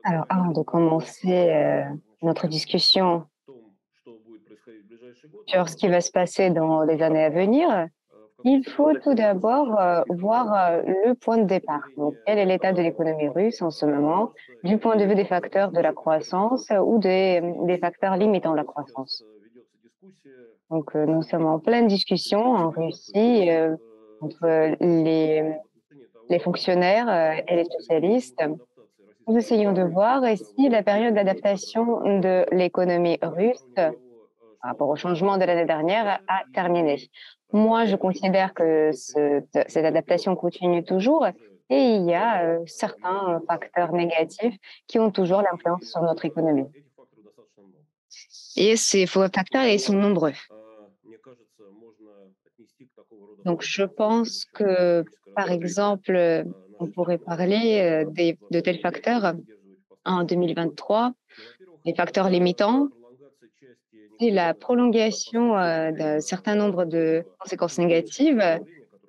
Alors, avant de commencer notre discussion sur ce qui va se passer dans les années à venir, il faut tout d'abord voir le point de départ. Donc, quel est l'état de l'économie russe en ce moment, du point de vue des facteurs de la croissance ou des facteurs limitant la croissance. Donc, nous sommes en pleine discussion en Russie entre les fonctionnaires et les spécialistes. Nous essayons de voir si la période d'adaptation de l'économie russe par rapport au changement de l'année dernière a terminé. Moi, je considère que cette adaptation continue toujours et il y a certains facteurs négatifs qui ont toujours l'influence sur notre économie. Et ces faux facteurs, ils sont nombreux. Donc, je pense que, par exemple, on pourrait parler de tels facteurs en 2023, les facteurs limitants, et la prolongation d'un certain nombre de conséquences négatives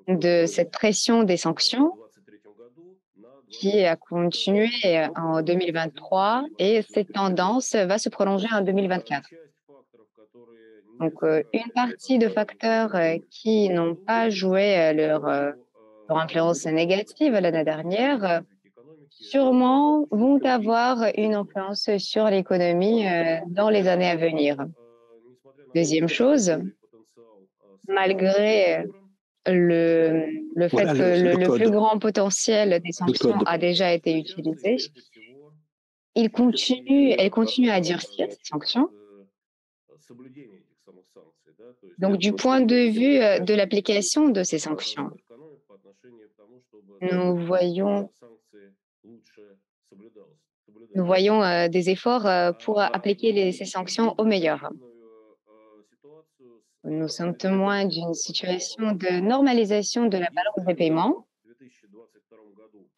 de cette pression des sanctions qui a continué en 2023 et cette tendance va se prolonger en 2024. Donc, une partie de facteurs qui n'ont pas joué leur influence négative l'année dernière, sûrement vont avoir une influence sur l'économie dans les années à venir. Deuxième chose, malgré le fait Voilà que le plus code. grand potentiel des Le sanctions code. a déjà été utilisé, elle continue à durcir ces sanctions. Donc, du point de vue de l'application de ces sanctions, nous voyons, nous voyons des efforts pour appliquer ces sanctions au meilleur. Nous sommes témoins d'une situation de normalisation de la balance des paiements.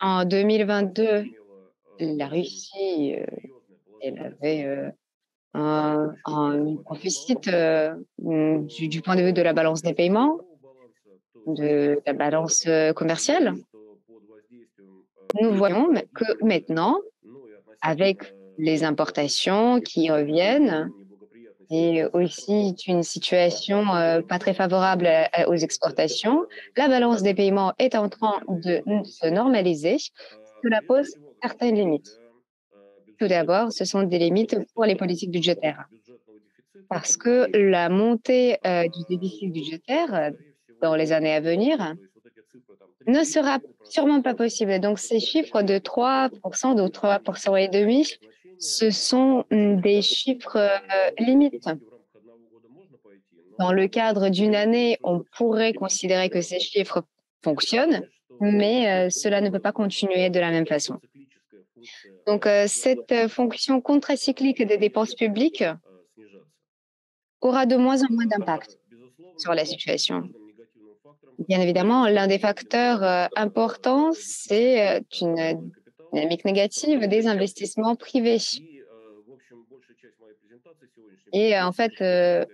En 2022, la Russie elle avait un déficit du point de vue de la balance des paiements, de la balance commerciale. Nous voyons que maintenant, avec les importations qui reviennent et aussi une situation pas très favorable aux exportations, la balance des paiements est en train de se normaliser. Cela pose certaines limites. Tout d'abord, ce sont des limites pour les politiques budgétaires. Parce que la montée du déficit budgétaire dans les années à venir ne sera sûrement pas possible. Donc, ces chiffres de 3%, de 3,5%, ce sont des chiffres limites. Dans le cadre d'une année, on pourrait considérer que ces chiffres fonctionnent, mais cela ne peut pas continuer de la même façon. Donc, cette fonction contracyclique des dépenses publiques aura de moins en moins d'impact sur la situation. Bien évidemment, l'un des facteurs importants, c'est une dynamique négative des investissements privés. Et en fait,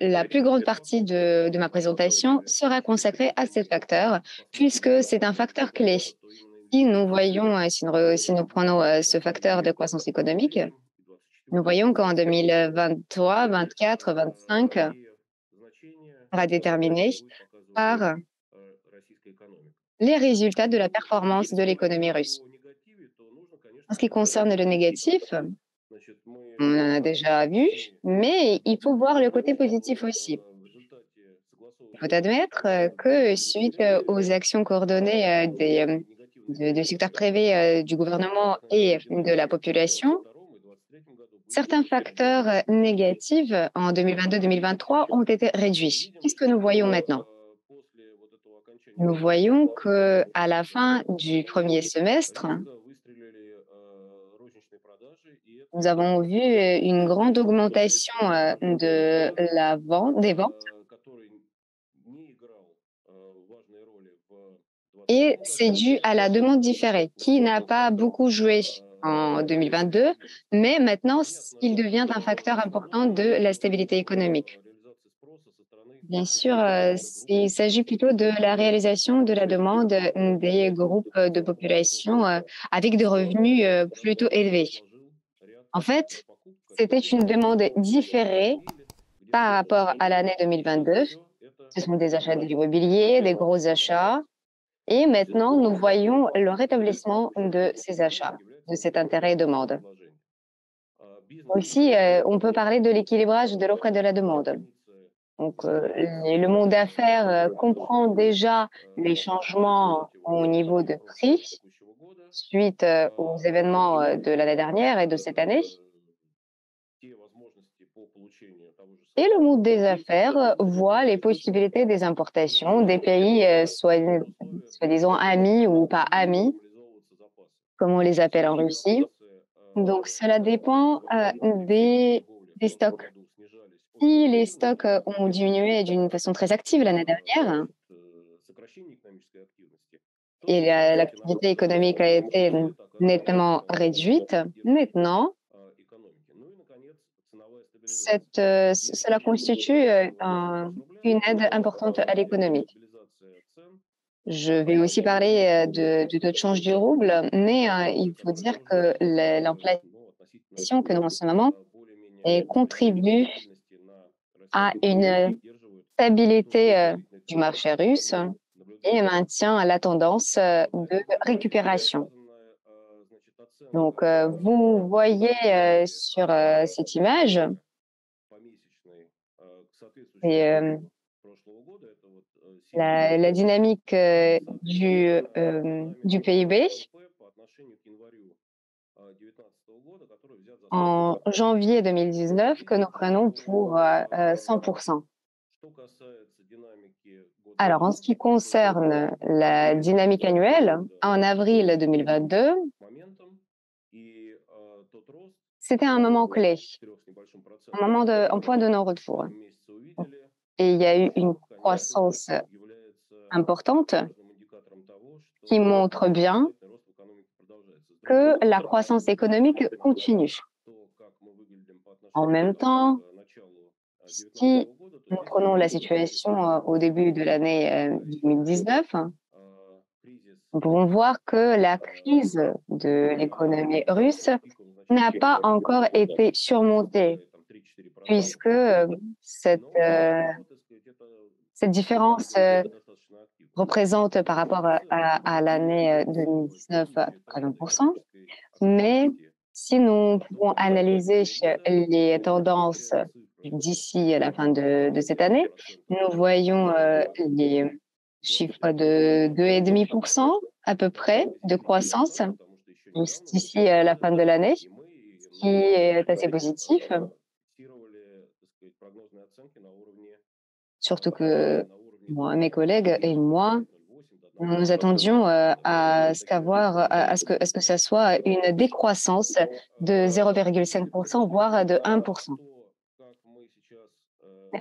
la plus grande partie de ma présentation sera consacrée à ces facteurs, puisque c'est un facteur clé. Si nous voyons, si nous prenons ce facteur de croissance économique, nous voyons qu'en 2023, 24, 25 sera déterminé par les résultats de la performance de l'économie russe. En ce qui concerne le négatif, on en a déjà vu, mais il faut voir le côté positif aussi. Il faut admettre que suite aux actions coordonnées du secteur privé, du gouvernement et de la population, certains facteurs négatifs en 2022-2023 ont été réduits. Qu'est-ce que nous voyons maintenant? Nous voyons qu'à la fin du premier semestre, nous avons vu une grande augmentation de la vente, des ventes. Et c'est dû à la demande différée qui n'a pas beaucoup joué en 2022, mais maintenant, il devient un facteur important de la stabilité économique. Bien sûr, il s'agit plutôt de la réalisation de la demande, des groupes, de population, avec des revenus, plutôt élevés. En fait, c'était une demande différée par rapport à l'année 2022. Ce sont des achats d'immobilier, des gros achats et maintenant nous voyons le rétablissement de ces achats, de cet intérêt et demande. Aussi, on peut parler de l'équilibrage de l'offre et de la demande. Donc, le monde d'affaires, comprend déjà les changements au niveau de prix suite, aux événements, de l'année dernière et de cette année. Et le monde des affaires, voit les possibilités des importations des pays, soi-disant amis ou pas amis, comme on les appelle en Russie. Donc cela dépend, des stocks. Si les stocks, ont diminué d'une façon très active l'année dernière et l'activité économique a été nettement réduite, maintenant, cela constitue, une aide importante à l'économie. Je vais aussi parler, du taux de change du rouble, mais, il faut dire que l'inflation que nous avons en ce moment contribue à une stabilité, du marché russe et maintient la tendance, de récupération. Donc, vous voyez, sur, cette image, c'est, la dynamique, du PIB en janvier 2019 que nous prenons pour, 100. Alors, en ce qui concerne la dynamique annuelle, en avril 2022, c'était un moment clé, un point de non-retour. Et il y a eu une croissance importante qui montre bien que la croissance économique continue. En même temps, si nous prenons la situation, au début de l'année, 2019, nous pouvons voir que la crise de l'économie russe n'a pas encore été surmontée puisque, cette différence, représente par rapport à l'année, 2019 à peu près 20. Mais si nous pouvons analyser les tendances d'ici à la fin de cette année, nous voyons, les chiffres de 2,5 à peu près de croissance d'ici à la fin de l'année, ce qui est assez positif. Surtout que moi, mes collègues et moi, nous nous attendions, à ce que ça soit une décroissance de 0,5 voire de 1.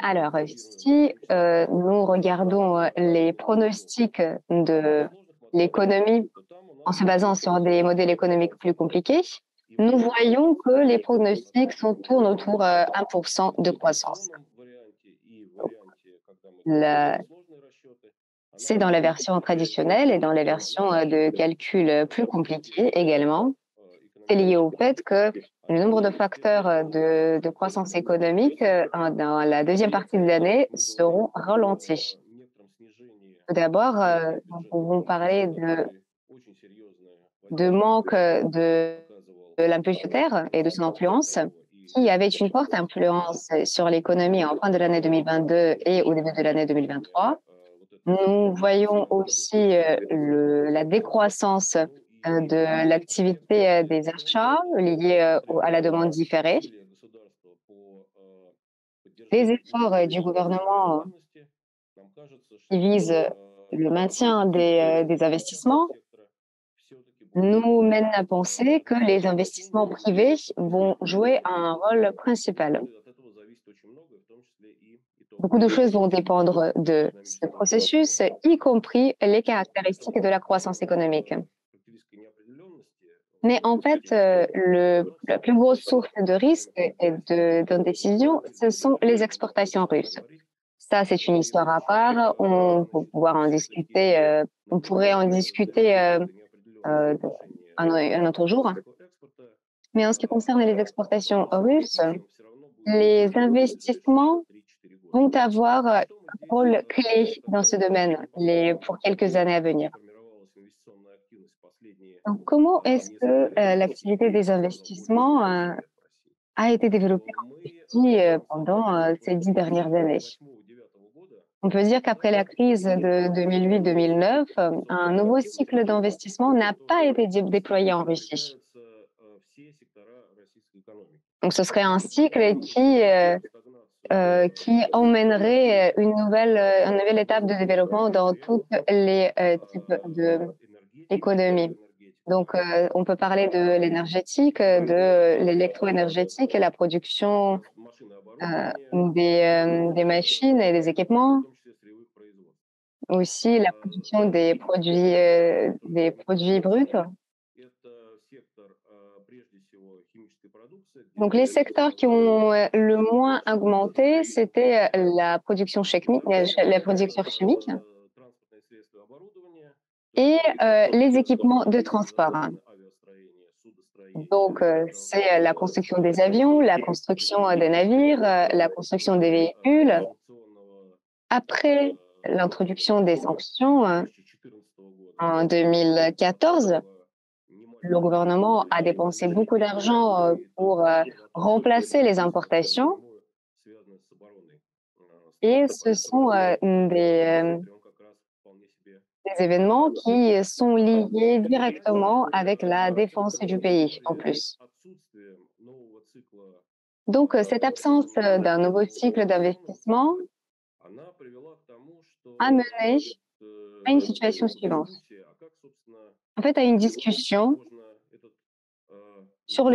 Alors, si, nous regardons, les pronostics de l'économie en se basant sur des modèles économiques plus compliqués, nous voyons que les pronostics tournent autour, 1 de croissance. La C'est dans la version traditionnelle et dans les versions, de calcul, plus compliquées également. C'est lié au fait que le nombre de facteurs, de croissance économique, dans la deuxième partie de l'année seront ralentis. Tout d'abord, nous pouvons parler de manque, de l'impulsion terre et de son influence, qui avait une forte influence sur l'économie en fin de l'année 2022 et au début de l'année 2023. Nous voyons aussi, la décroissance, de l'activité, des achats liés, à la demande différée. Les efforts, du gouvernement qui visent, le maintien des investissements nous mènent à penser que les investissements privés vont jouer un rôle principal. Beaucoup de choses vont dépendre de ce processus, y compris les caractéristiques de la croissance économique. Mais en fait, la plus grosse source de risque et d'indécision, ce sont les exportations russes. Ça, c'est une histoire à part. On peut pouvoir en discuter, on pourrait en discuter, heu, un autre jour. Mais en ce qui concerne les exportations russes, les investissements vont avoir, un rôle clé dans ce domaine pour quelques années à venir. Donc comment est-ce que, l'activité des investissements, a été développée en Russie, pendant, ces 10 dernières années? On peut dire qu'après la crise de 2008-2009, un nouveau cycle d'investissement n'a pas été déployé en Russie. Donc ce serait un cycle qui emmènerait une nouvelle étape de développement dans toutes les types d'économies. Donc, on peut parler de l'énergétique, de l'électroénergétique et la production des machines et des équipements, aussi la production des produits bruts. Donc, les secteurs qui ont le moins augmenté, c'était la production chimique et les équipements de transport. Donc, c'est la construction des avions, la construction des navires, la construction des véhicules. Après l'introduction des sanctions en 2014, le gouvernement a dépensé beaucoup d'argent pour remplacer les importations et ce sont des événements qui sont liés directement avec la défense du pays en plus. Donc, cette absence d'un nouveau cycle d'investissement a mené à une situation suivante. En fait, à une discussion sur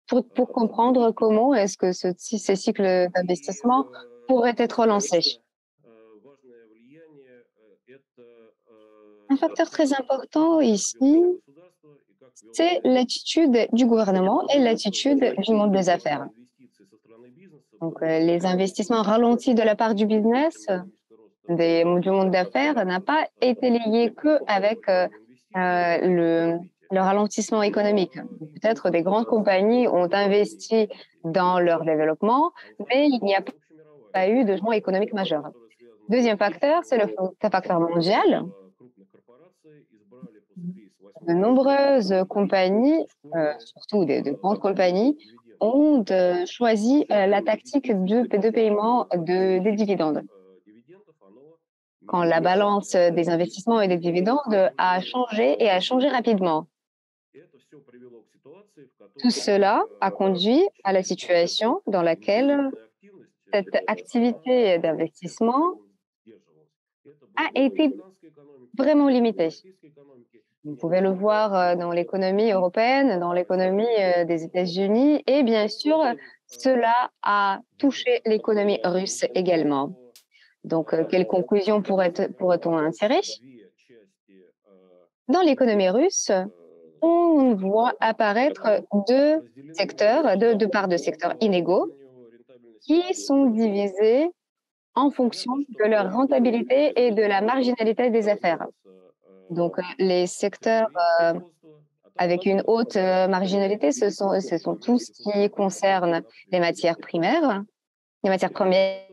pour comprendre comment est-ce que ces cycles d'investissement pourraient être relancés. Un facteur très important ici, c'est l'attitude du gouvernement et l'attitude du monde des affaires. Donc, les investissements ralentis de la part du business, du monde d'affaires, n'a pas été lié qu'avec le ralentissement économique. Peut-être des grandes compagnies ont investi dans leur développement, mais il n'y a pas eu de changement économique majeur. Deuxième facteur, c'est le facteur mondial. De nombreuses compagnies, surtout de grandes compagnies, ont choisi la tactique de paiement des dividendes. Quand la balance des investissements et des dividendes a changé et a changé rapidement. Tout cela a conduit à la situation dans laquelle cette activité d'investissement a été vraiment limitée. Vous pouvez le voir dans l'économie européenne, dans l'économie des États-Unis et bien sûr, cela a touché l'économie russe également. Donc, quelles conclusions pourrait-on en tirer? Dans l'économie russe, on voit apparaître deux parts de secteurs inégaux qui sont divisés en fonction de leur rentabilité et de la marginalité des affaires. Donc, les secteurs avec une haute marginalité, ce sont tout ce qui concerne les matières primaires, les matières premières.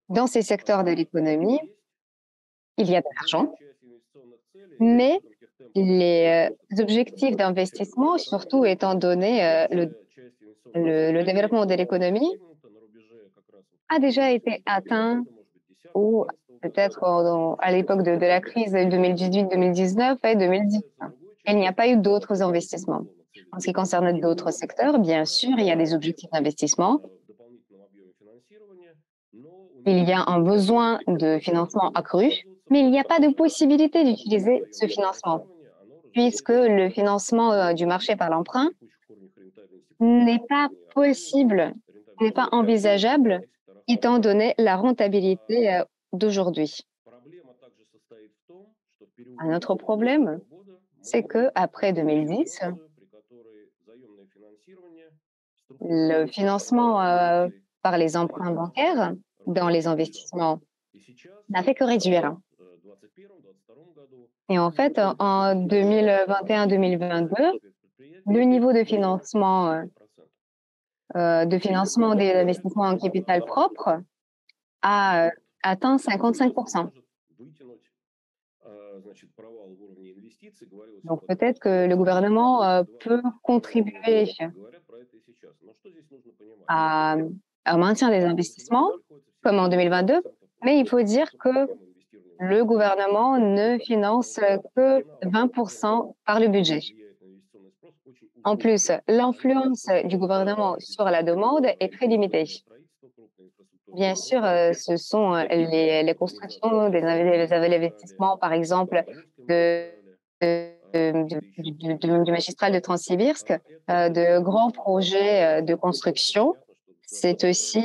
Dans ces secteurs de l'économie, il y a de l'argent, mais les objectifs d'investissement, surtout étant donné le développement de l'économie, a déjà été atteint ou peut-être à l'époque de la crise de 2018-2019 et 2010. Il n'y a pas eu d'autres investissements. En ce qui concerne d'autres secteurs, bien sûr, il y a des objectifs d'investissement. Il y a un besoin de financement accru, mais il n'y a pas de possibilité d'utiliser ce financement, puisque le financement du marché par l'emprunt n'est pas possible, n'est pas envisageable, étant donné la rentabilité d'aujourd'hui. Un autre problème, c'est que après 2010, le financement par les emprunts bancaires dans les investissements n'a fait que réduire. Et en fait, en 2021-2022, le niveau de financement des investissements en capital propre a atteint 55%. Donc peut-être que le gouvernement peut contribuer à, au maintien des investissements, comme en 2022, mais il faut dire que le gouvernement ne finance que 20% par le budget. En plus, l'influence du gouvernement sur la demande est très limitée. Bien sûr, ce sont les constructions, des investissements, par exemple, du magistral de Transsibirsk, de grands projets de construction. C'est aussi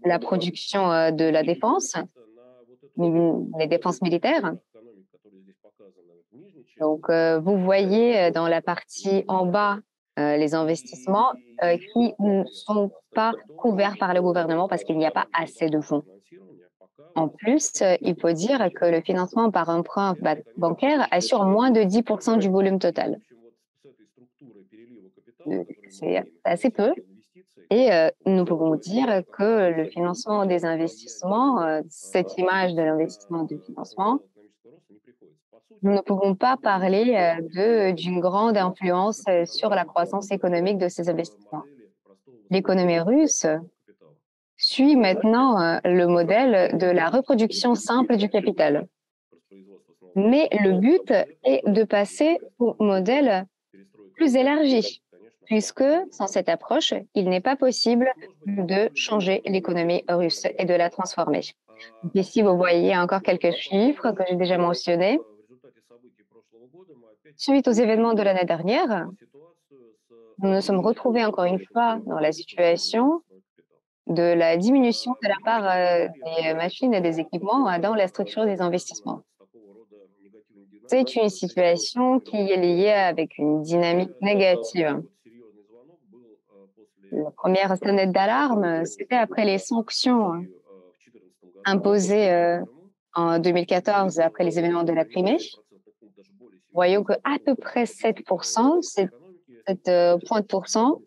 la production de la défense, les défenses militaires. Donc, vous voyez dans la partie en bas les investissements qui ne sont pas couverts par le gouvernement parce qu'il n'y a pas assez de fonds. En plus, il faut dire que le financement par emprunt bancaire assure moins de 10% du volume total. C'est assez peu. Et nous pouvons dire que le financement des investissements, cette image de l'investissement de financement, nous ne pouvons pas parler d'une grande influence sur la croissance économique de ces investissements. L'économie russe suit maintenant le modèle de la reproduction simple du capital. Mais le but est de passer au modèle plus élargi, puisque sans cette approche, il n'est pas possible de changer l'économie russe et de la transformer. Ici, vous voyez encore quelques chiffres que j'ai déjà mentionnés. Suite aux événements de l'année dernière, nous nous sommes retrouvés encore une fois dans la situation de la diminution de la part des machines et des équipements dans la structure des investissements. C'est une situation qui est liée avec une dynamique négative. La première sonnette d'alarme, c'était après les sanctions imposées en 2014 après les événements de la Crimée. Voyons qu'à peu près 7%, 7 points de pourcent,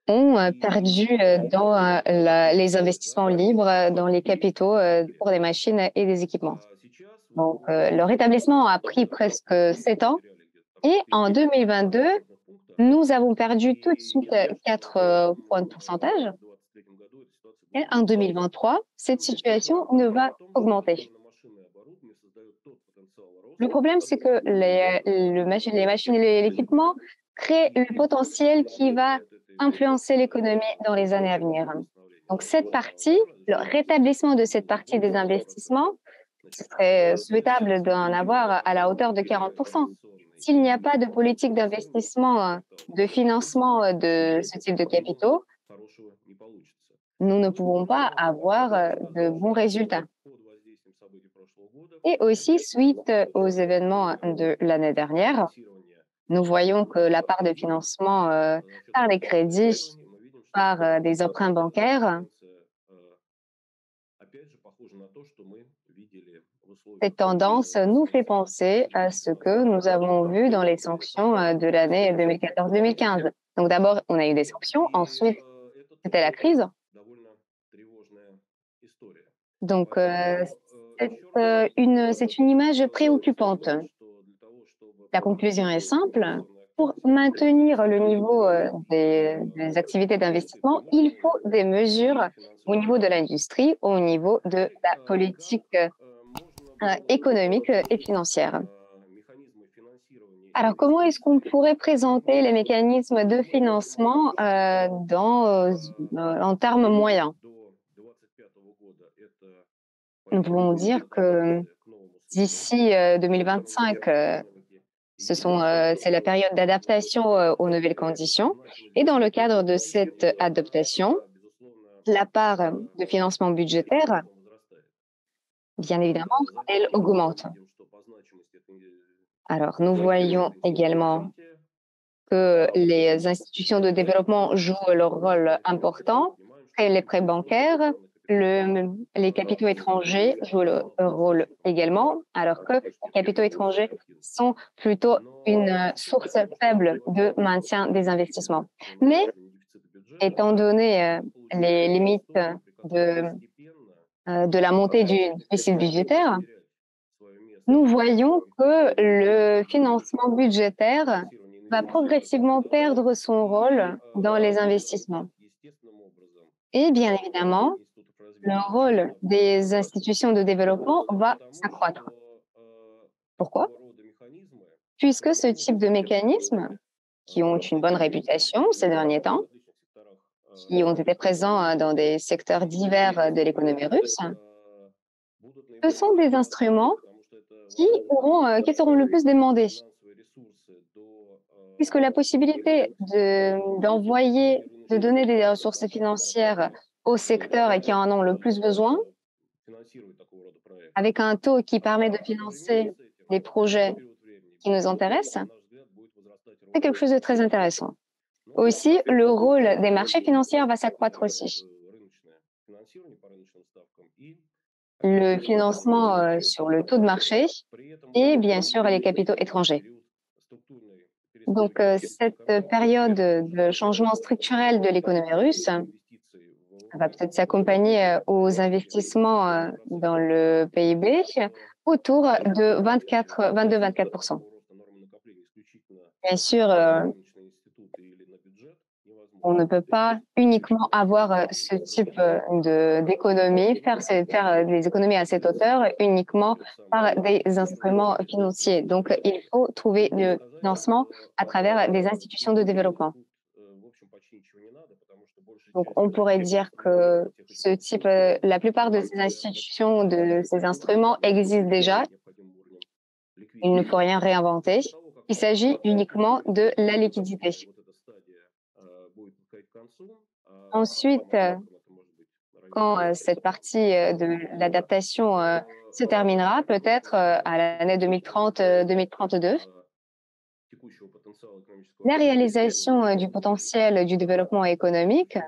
ont perdu dans les investissements libres, dans les capitaux pour des machines et des équipements. Donc, le rétablissement a pris presque 7 ans. Et en 2022, nous avons perdu tout de suite 4 points de pourcentage. Et en 2023, cette situation ne va augmenter. Le problème, c'est que les machines et l'équipement créent le potentiel qui va influencer l'économie dans les années à venir. Donc, cette partie, le rétablissement de cette partie des investissements, ce serait souhaitable d'en avoir à la hauteur de 40%. S'il n'y a pas de politique d'investissement, de financement de ce type de capitaux, nous ne pouvons pas avoir de bons résultats. Et aussi, suite aux événements de l'année dernière, nous voyons que la part de financement par les crédits, par des emprunts bancaires, cette tendance nous fait penser à ce que nous avons vu dans les sanctions de l'année 2014-2015. Donc d'abord, on a eu des sanctions, ensuite, c'était la crise. Donc, c'est une image préoccupante. La conclusion est simple. Pour maintenir le niveau des activités d'investissement, il faut des mesures au niveau de l'industrie, au niveau de la politique économique et financière. Alors, comment est-ce qu'on pourrait présenter les mécanismes de financement en termes moyens? Nous pouvons dire que d'ici 2025, c'est la période d'adaptation aux nouvelles conditions. Et dans le cadre de cette adaptation, la part de financement budgétaire, bien évidemment, elle augmente. Alors, nous voyons également que les institutions de développement jouent leur rôle important, et les prêts bancaires, les capitaux étrangers jouent le rôle également, alors que les capitaux étrangers sont plutôt une source faible de maintien des investissements. Mais étant donné les limites de, de la montée du déficit budgétaire, nous voyons que le financement budgétaire va progressivement perdre son rôle dans les investissements. Et bien évidemment, le rôle des institutions de développement va s'accroître. Pourquoi? Puisque ce type de mécanismes, qui ont une bonne réputation ces derniers temps, qui ont été présents dans des secteurs divers de l'économie russe, ce sont des instruments qui seront le plus demandés, puisque la possibilité d'envoyer, de donner des ressources financières aux secteurs et qui en ont le plus besoin, avec un taux qui permet de financer les projets qui nous intéressent, c'est quelque chose de très intéressant. Aussi, le rôle des marchés financiers va s'accroître aussi. Le financement sur le taux de marché et bien sûr les capitaux étrangers. Donc, cette période de changement structurel de l'économie russe va peut-être s'accompagner aux investissements dans le PIB autour de 22-24%. Bien sûr, on ne peut pas uniquement avoir ce type d'économie, faire des économies à cette hauteur uniquement par des instruments financiers. Donc, il faut trouver du financement à travers des institutions de développement. Donc, on pourrait dire que ce type, la plupart de ces institutions, de ces instruments existent déjà. Il ne faut rien réinventer. Il s'agit uniquement de la liquidité. Ensuite, quand cette partie de l'adaptation se terminera, peut-être à l'année 2030-2032, la réalisation du potentiel du développement économique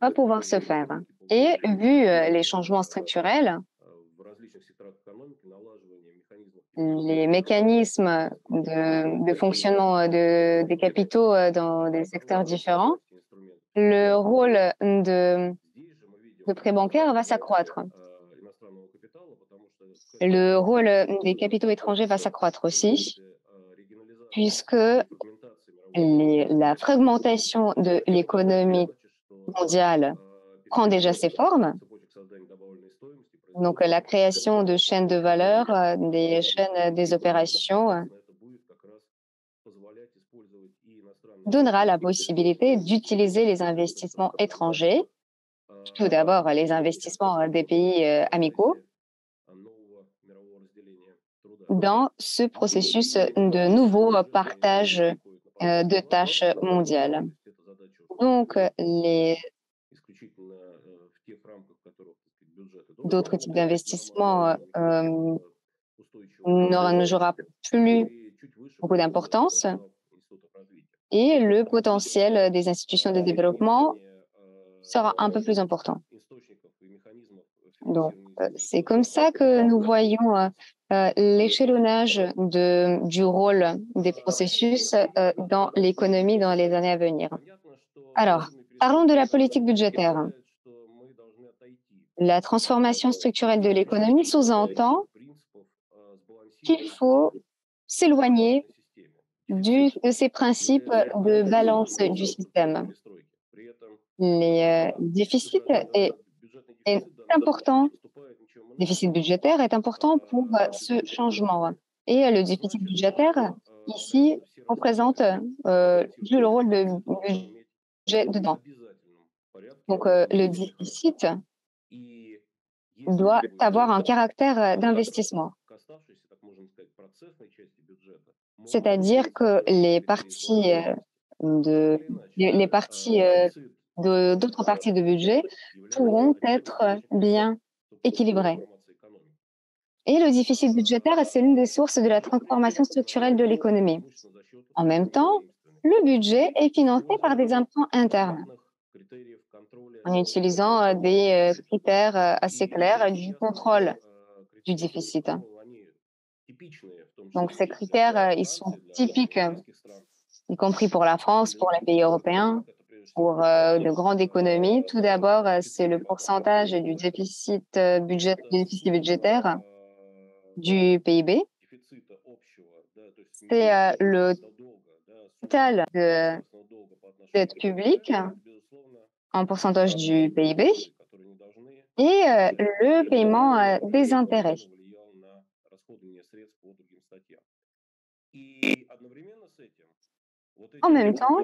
va pouvoir se faire. Et vu les changements structurels, les mécanismes de fonctionnement des capitaux dans des secteurs différents, le rôle de prêt bancaire va s'accroître. Le rôle des capitaux étrangers va s'accroître aussi, puisque la fragmentation de l'économie mondiale prend déjà ses formes. Donc, la création de chaînes de valeur, des chaînes des opérations donnera la possibilité d'utiliser les investissements étrangers, tout d'abord les investissements des pays amicaux, dans ce processus de nouveau partage de tâches mondiales. Donc, d'autres types d'investissements ne jouera plus beaucoup d'importance et le potentiel des institutions de développement sera un peu plus important. Donc, c'est comme ça que nous voyons l'échelonnage du rôle des processus dans l'économie dans les années à venir. Alors, parlons de la politique budgétaire. La transformation structurelle de l'économie sous-entend qu'il faut s'éloigner de ces principes de balance du système. Les déficits est important, le déficit budgétaire est important pour ce changement. Et le déficit budgétaire, ici, représente joue le rôle de budget dedans. Donc, le déficit doit avoir un caractère d'investissement. C'est-à-dire que les parties d'autres parties de budget pourront être bien équilibrées. Et le déficit budgétaire, c'est l'une des sources de la transformation structurelle de l'économie. En même temps, le budget est financé par des emprunts internes en utilisant des critères assez clairs du contrôle du déficit. Donc, ces critères, ils sont typiques, y compris pour la France, pour les pays européens, pour de grandes économies. Tout d'abord, c'est le pourcentage du du déficit budgétaire du PIB. C'est le total de dette publique en pourcentage du PIB et le paiement des intérêts. En même temps,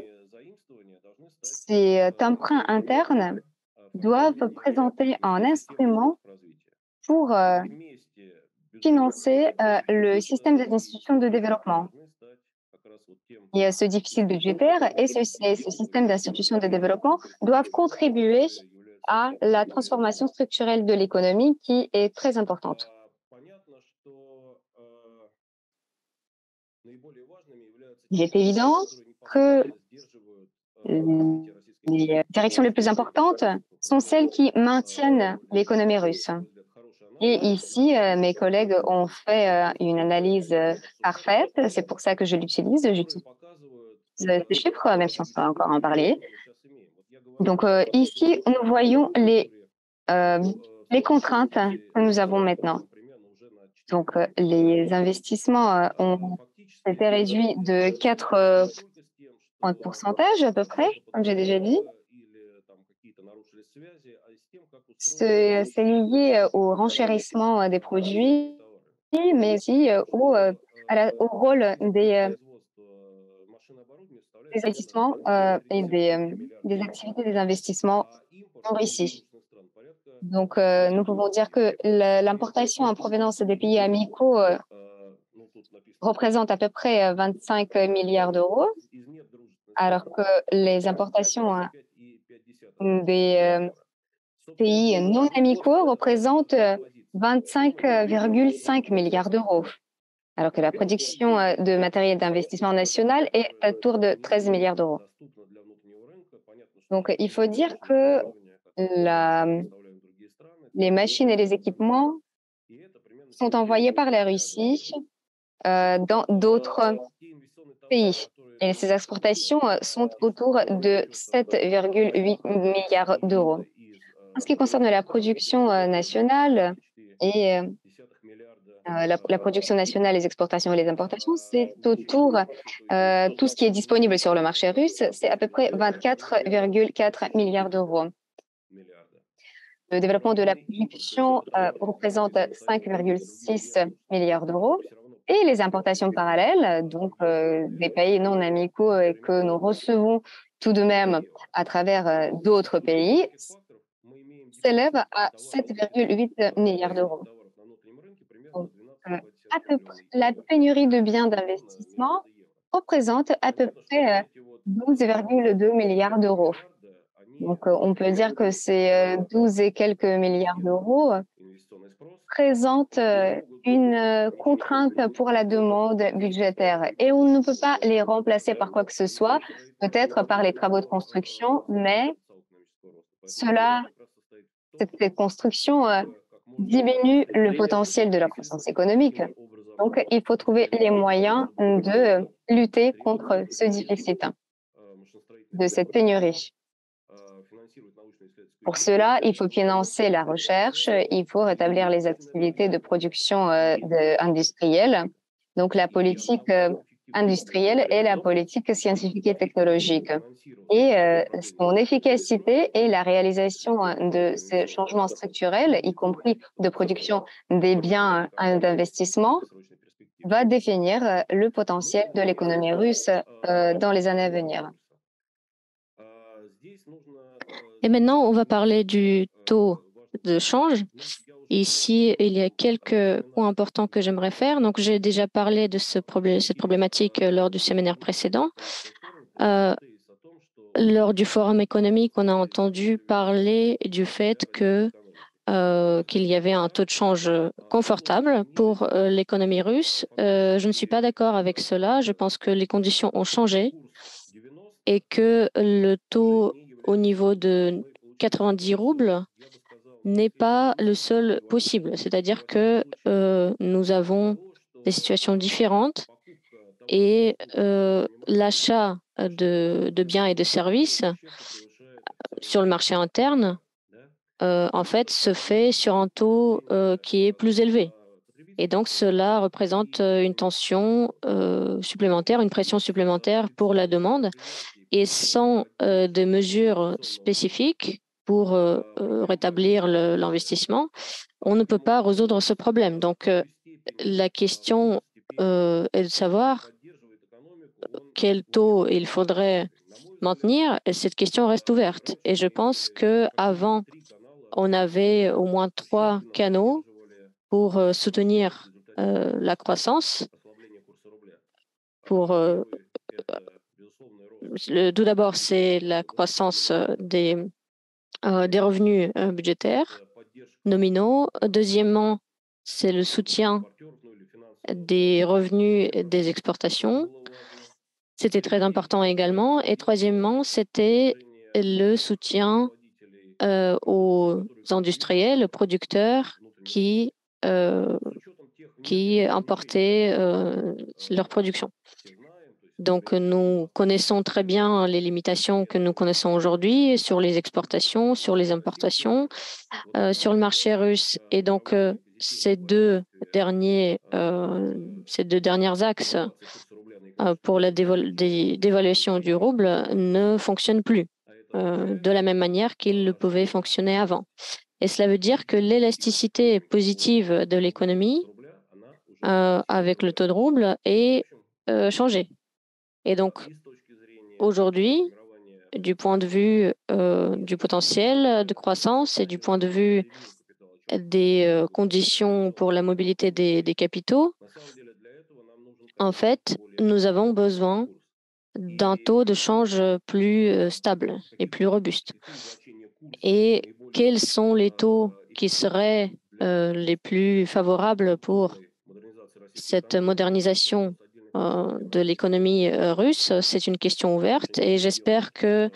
ces emprunts internes doivent présenter un instrument pour financer le système des institutions de développement. Il y a ce déficit budgétaire et ce système d'institutions de développement doivent contribuer à la transformation structurelle de l'économie qui est très importante. Il est évident que les directions les plus importantes sont celles qui maintiennent l'économie russe. Et ici, mes collègues ont fait une analyse parfaite. C'est pour ça que je l'utilise. J'utilise ces chiffres, même si on ne peut encore en parler. Donc ici, nous voyons les contraintes que nous avons maintenant. Donc les investissements ont été réduits de 4 points de pourcentage à peu près, comme j'ai déjà dit. C'est lié au renchérissement des produits, mais aussi au rôle des investissements et des activités des investissements en Russie. Donc, nous pouvons dire que l'importation en provenance des pays amicaux représente à peu près 25 milliards d'euros, alors que les importations des pays non amicaux représentent 25,5 milliards d'euros, alors que la production de matériel d'investissement national est autour de 13 milliards d'euros. Donc, il faut dire que les machines et les équipements sont envoyés par la Russie dans d'autres pays. Et ces exportations sont autour de 7,8 milliards d'euros. En ce qui concerne la production nationale et la production nationale, les exportations et les importations, c'est autour tout ce qui est disponible sur le marché russe, c'est à peu près 24,4 milliards d'euros. Le développement de la production représente 5,6 milliards d'euros. Et les importations parallèles, donc des pays non amicaux que nous recevons tout de même à travers d'autres pays, s'élèvent à 7,8 milliards d'euros. La pénurie de biens d'investissement représente à peu près 12,2 milliards d'euros. Donc, on peut dire que ces 12 et quelques milliards d'euros présentent une contrainte pour la demande budgétaire. Et on ne peut pas les remplacer par quoi que ce soit, peut-être par les travaux de construction, mais cette construction diminue le potentiel de la croissance économique. Donc, il faut trouver les moyens de lutter contre ce déficit, de cette pénurie. Pour cela, il faut financer la recherche, il faut rétablir les activités de production industrielle, donc la politique industrielle et la politique scientifique et technologique. Et son efficacité et la réalisation de ces changements structurels, y compris de production des biens d'investissement, va définir le potentiel de l'économie russe dans les années à venir. Et maintenant, on va parler du taux de change. Ici, il y a quelques points importants que j'aimerais faire. Donc, j'ai déjà parlé de cette problématique lors du séminaire précédent. Lors du forum économique, on a entendu parler du fait qu'il y avait un taux de change confortable pour l'économie russe. Je ne suis pas d'accord avec cela. Je pense que les conditions ont changé et que le taux au niveau de 90 roubles n'est pas le seul possible. C'est-à-dire que nous avons des situations différentes et l'achat de biens et de services sur le marché interne, en fait, se fait sur un taux qui est plus élevé. Et donc, cela représente une tension supplémentaire, une pression supplémentaire pour la demande. Et sans des mesures spécifiques pour rétablir l'investissement, on ne peut pas résoudre ce problème. Donc, la question est de savoir quel taux il faudrait maintenir. Et cette question reste ouverte. Et je pense qu'avant, on avait au moins 3 canaux pour soutenir la croissance. Pour, tout d'abord, c'est la croissance des revenus budgétaires nominaux. Deuxièmement, c'est le soutien des revenus des exportations. C'était très important également. Et troisièmement, c'était le soutien aux industriels, aux producteurs euh, qui importaient leur production. Donc, nous connaissons très bien les limitations que nous connaissons aujourd'hui sur les exportations, sur les importations, sur le marché russe. Et donc, ces deux derniers axes pour la dévaluation du rouble ne fonctionnent plus de la même manière qu'ils le pouvaient fonctionner avant. Et cela veut dire que l'élasticité positive de l'économie avec le taux de rouble est changée. Et donc, aujourd'hui, du point de vue du potentiel de croissance et du point de vue des conditions pour la mobilité des capitaux, en fait, nous avons besoin d'un taux de change plus stable et plus robuste. Et quels sont les taux qui seraient les plus favorables pour cette modernisation de l'économie russe? C'est une question ouverte et j'espère que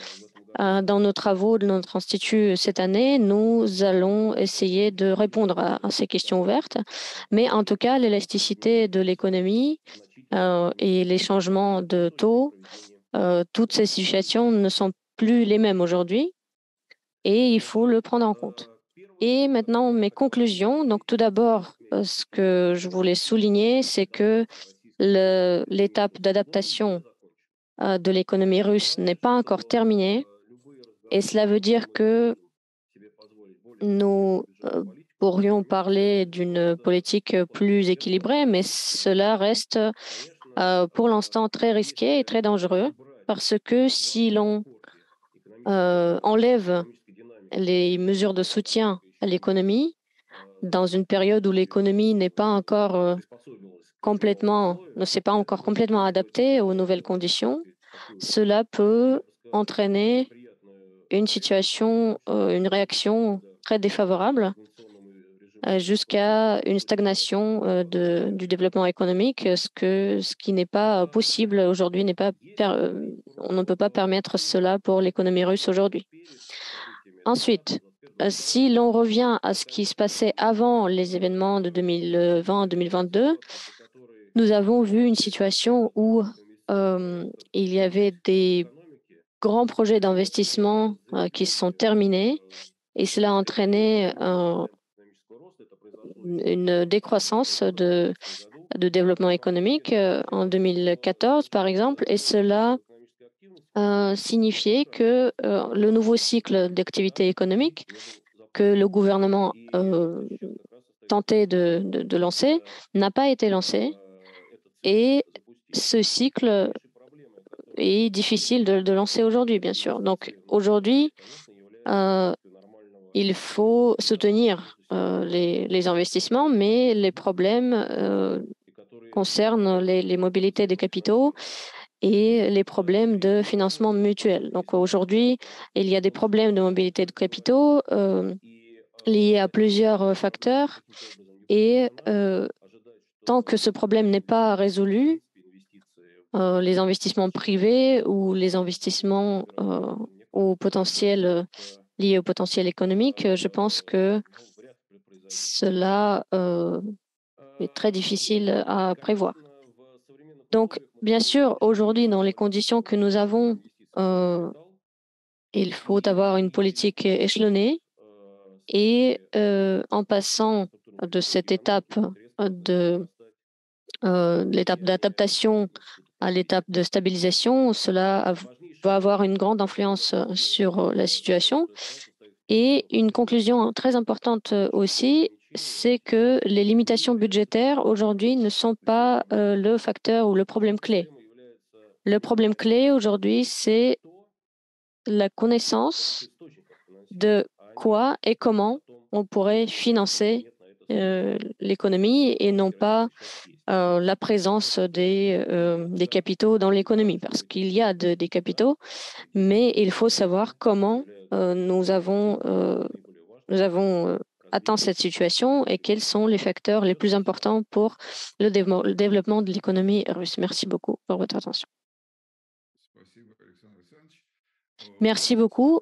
dans nos travaux de notre institut cette année, nous allons essayer de répondre à ces questions ouvertes. Mais en tout cas, l'élasticité de l'économie et les changements de taux, toutes ces situations ne sont plus les mêmes aujourd'hui et il faut le prendre en compte. Et maintenant, mes conclusions. Donc, tout d'abord, ce que je voulais souligner, c'est que l'étape d'adaptation de l'économie russe n'est pas encore terminée. Et cela veut dire que nous pourrions parler d'une politique plus équilibrée, mais cela reste pour l'instant très risqué et très dangereux parce que si l'on enlève les mesures de soutien à l'économie dans une période où l'économie n'est pas encore ne s'est pas encore complètement adaptée aux nouvelles conditions, cela peut entraîner une situation, une réaction très défavorable jusqu'à une stagnation du développement économique, ce qui n'est pas possible aujourd'hui, on ne peut pas permettre cela pour l'économie russe aujourd'hui. Ensuite, si l'on revient à ce qui se passait avant les événements de 2020-2022, nous avons vu une situation où il y avait des grands projets d'investissement qui se sont terminés et cela a entraîné une décroissance de développement économique en 2014, par exemple, et cela signifiait que le nouveau cycle d'activité économique que le gouvernement tentait de lancer n'a pas été lancé et ce cycle est difficile de lancer aujourd'hui, bien sûr. Donc aujourd'hui, il faut soutenir les investissements, mais les problèmes concernent les mobilités des capitaux et les problèmes de financement mutuel. Donc aujourd'hui, il y a des problèmes de mobilité de capitaux liés à plusieurs facteurs et tant que ce problème n'est pas résolu, les investissements privés ou les investissements au potentiel liés au potentiel économique, je pense que cela est très difficile à prévoir. Donc, bien sûr, aujourd'hui, dans les conditions que nous avons, euh, il faut avoir une politique échelonnée et en passant de cette étape de l'étape d'adaptation à l'étape de stabilisation, va avoir une grande influence sur la situation. Et une conclusion très importante aussi, c'est que les limitations budgétaires aujourd'hui ne sont pas le facteur ou le problème clé. Le problème clé aujourd'hui, c'est la connaissance de quoi et comment on pourrait financer l'économie et non pas la présence des capitaux dans l'économie, parce qu'il y a des capitaux, mais il faut savoir comment nous avons atteint cette situation et quels sont les facteurs les plus importants pour le développement de l'économie russe. Merci beaucoup pour votre attention. Merci beaucoup,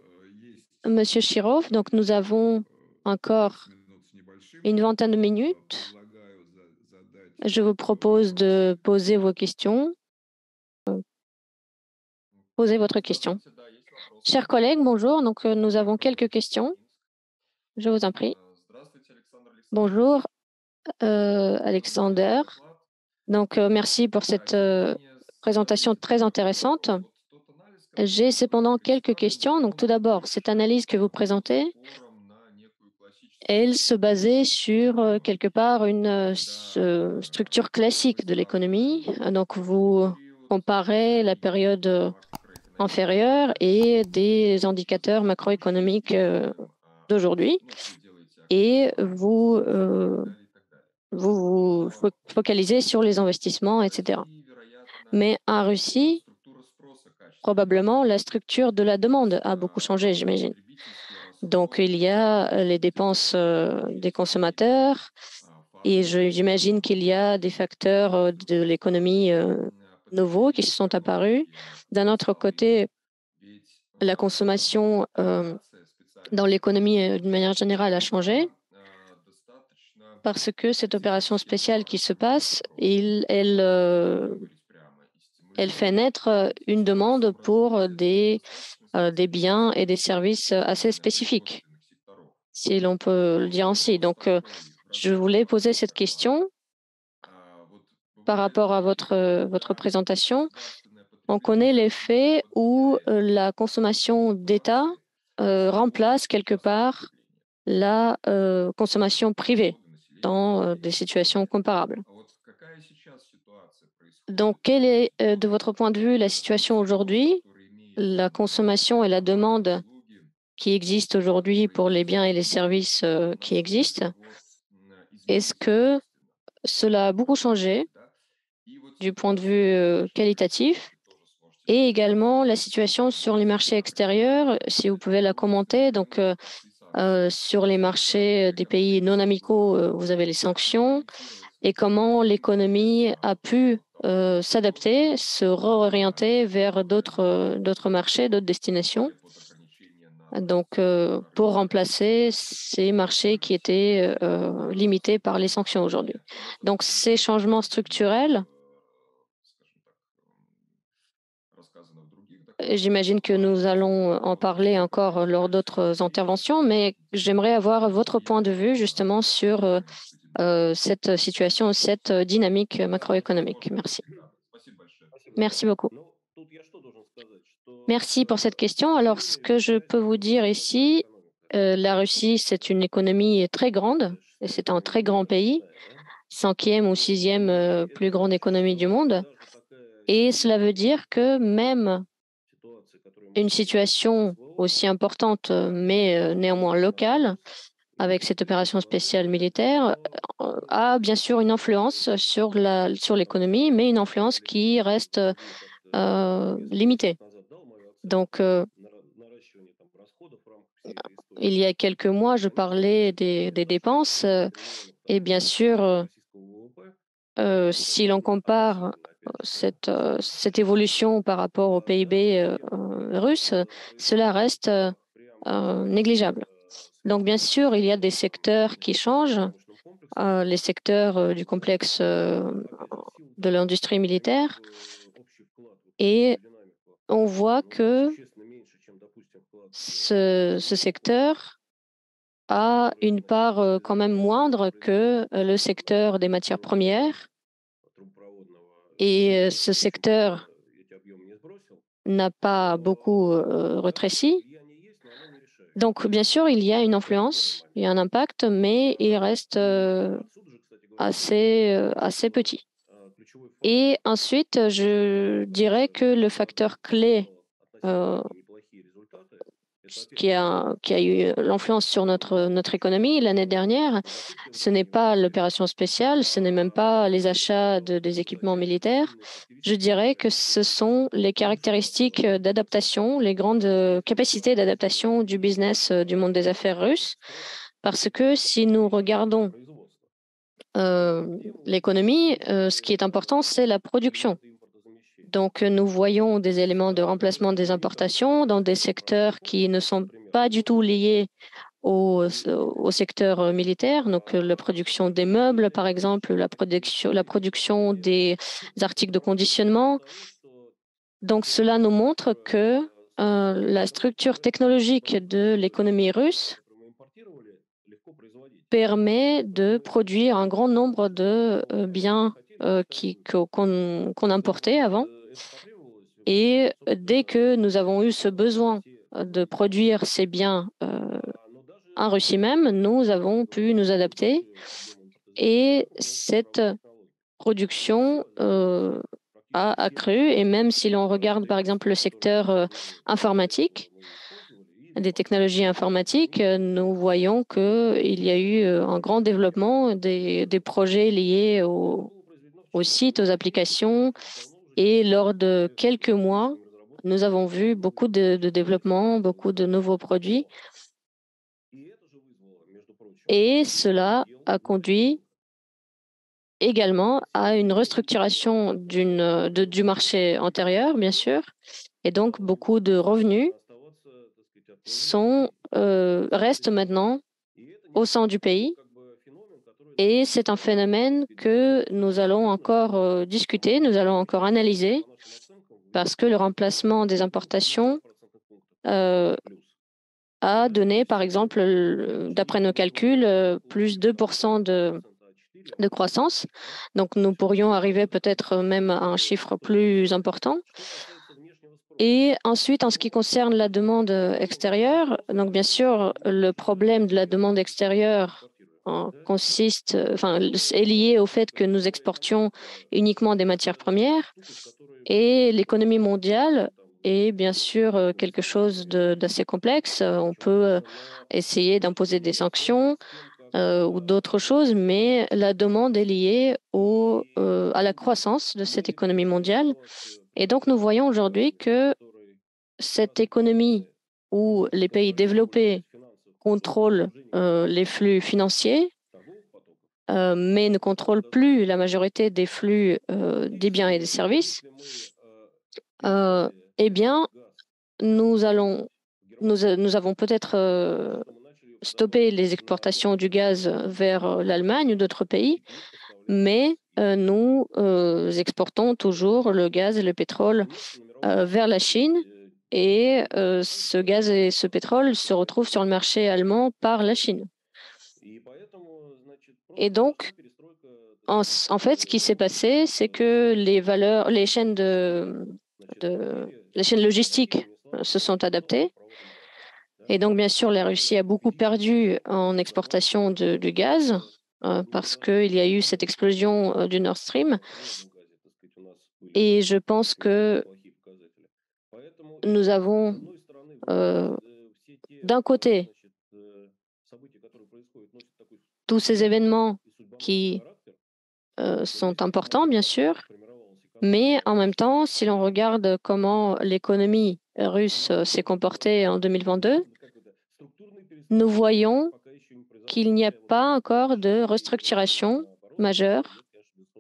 Monsieur Shirov. Donc, nous avons encore une vingtaine de minutes. Je vous propose de poser vos questions. Posez votre question. Chers collègues, bonjour. Donc, nous avons quelques questions. Je vous en prie. Bonjour, Alexander. Donc, merci pour cette présentation très intéressante. J'ai cependant quelques questions. Donc, tout d'abord, cette analyse que vous présentez, elle se basait sur quelque part une structure classique de l'économie. Donc, vous comparez la période inférieure et des indicateurs macroéconomiques d'aujourd'hui et vous focalisez sur les investissements, etc. Mais en Russie, probablement, la structure de la demande a beaucoup changé, j'imagine. Donc, il y a les dépenses des consommateurs et j'imagine qu'il y a des facteurs de l'économie nouveaux qui se sont apparus. D'un autre côté, la consommation dans l'économie d'une manière générale a changé parce que cette opération spéciale qui se passe, elle fait naître une demande pour des biens et des services assez spécifiques, si l'on peut le dire ainsi. Donc, je voulais poser cette question par rapport à votre présentation. On connaît les faits où la consommation d'État remplace quelque part la consommation privée dans des situations comparables. Donc, quelle est, de votre point de vue, la situation aujourd'hui, la consommation et la demande qui existent aujourd'hui pour les biens et les services qui existent? Est-ce que cela a beaucoup changé du point de vue qualitatif? Et également la situation sur les marchés extérieurs, si vous pouvez la commenter. Donc, sur les marchés des pays non amicaux, vous avez les sanctions et comment l'économie a pu s'adapter, se réorienter vers d'autres marchés, d'autres destinations. Donc, pour remplacer ces marchés qui étaient limités par les sanctions aujourd'hui. Donc, ces changements structurels, j'imagine que nous allons en parler encore lors d'autres interventions, mais j'aimerais avoir votre point de vue justement sur cette situation, cette dynamique macroéconomique. Merci. Merci beaucoup. Merci pour cette question. Alors, ce que je peux vous dire ici, la Russie, c'est une économie très grande et c'est un très grand pays, cinquième ou sixième plus grande économie du monde. Et cela veut dire que même une situation aussi importante, mais néanmoins locale, avec cette opération spéciale militaire, a bien sûr une influence sur l'économie, mais une influence qui reste limitée. Donc, il y a quelques mois, je parlais des dépenses et bien sûr, si l'on compare cette évolution par rapport au PIB russe, cela reste négligeable. Donc, bien sûr, il y a des secteurs qui changent, les secteurs du complexe de l'industrie militaire, et on voit que ce secteur a une part quand même moindre que le secteur des matières premières. Et ce secteur n'a pas beaucoup rétréci. Donc, bien sûr, il y a une influence, il y a un impact, mais il reste assez petit. Et ensuite, je dirais que le facteur clé euh, qui a eu l'influence sur notre économie l'année dernière, ce n'est pas l'opération spéciale, ce n'est même pas les achats des équipements militaires. Je dirais que ce sont les caractéristiques d'adaptation, les grandes capacités d'adaptation du business du monde des affaires russe. Parce que si nous regardons l'économie, ce qui est important, c'est la production. Donc, nous voyons des éléments de remplacement des importations dans des secteurs qui ne sont pas du tout liés au secteur militaire. Donc, la production des meubles, par exemple, la production des articles de conditionnement. Donc, cela nous montre que la structure technologique de l'économie russe permet de produire un grand nombre de biens qu'on importait avant. Et dès que nous avons eu ce besoin de produire ces biens en Russie même, nous avons pu nous adapter. Et cette production a accru. Et même si l'on regarde, par exemple, le secteur informatique, des technologies informatiques, nous voyons qu'il y a eu un grand développement des projets liés aux sites, aux applications. Et lors de quelques mois, nous avons vu beaucoup de développement, beaucoup de nouveaux produits. Et cela a conduit également à une restructuration du marché antérieur, bien sûr. Et donc, beaucoup de revenus restent maintenant au sein du pays. Et c'est un phénomène que nous allons encore discuter, nous allons encore analyser, parce que le remplacement des importations a donné, par exemple, d'après nos calculs, plus 2% de croissance. Donc, nous pourrions arriver peut-être même à un chiffre plus important. Et ensuite, en ce qui concerne la demande extérieure, donc bien sûr, le problème de la demande extérieure est lié au fait que nous exportions uniquement des matières premières et l'économie mondiale est bien sûr quelque chose d'assez complexe. On peut essayer d'imposer des sanctions ou d'autres choses, mais la demande est liée à la croissance de cette économie mondiale. Et donc, nous voyons aujourd'hui que cette économie où les pays développés contrôlent les flux financiers, mais ne contrôlent plus la majorité des flux des biens et des services, eh bien, nous avons peut-être stoppé les exportations du gaz vers l'Allemagne ou d'autres pays, mais nous exportons toujours le gaz et le pétrole vers la Chine. Et ce gaz et ce pétrole se retrouvent sur le marché allemand par la Chine. Et donc, en fait, ce qui s'est passé, c'est que les chaînes les chaînes logistiques se sont adaptées. Et donc, bien sûr, la Russie a beaucoup perdu en exportation du gaz parce qu'il y a eu cette explosion du Nord Stream. Et je pense que nous avons d'un côté tous ces événements qui sont importants, bien sûr, mais en même temps, si l'on regarde comment l'économie russe s'est comportée en 2022, nous voyons qu'il n'y a pas encore de restructuration majeure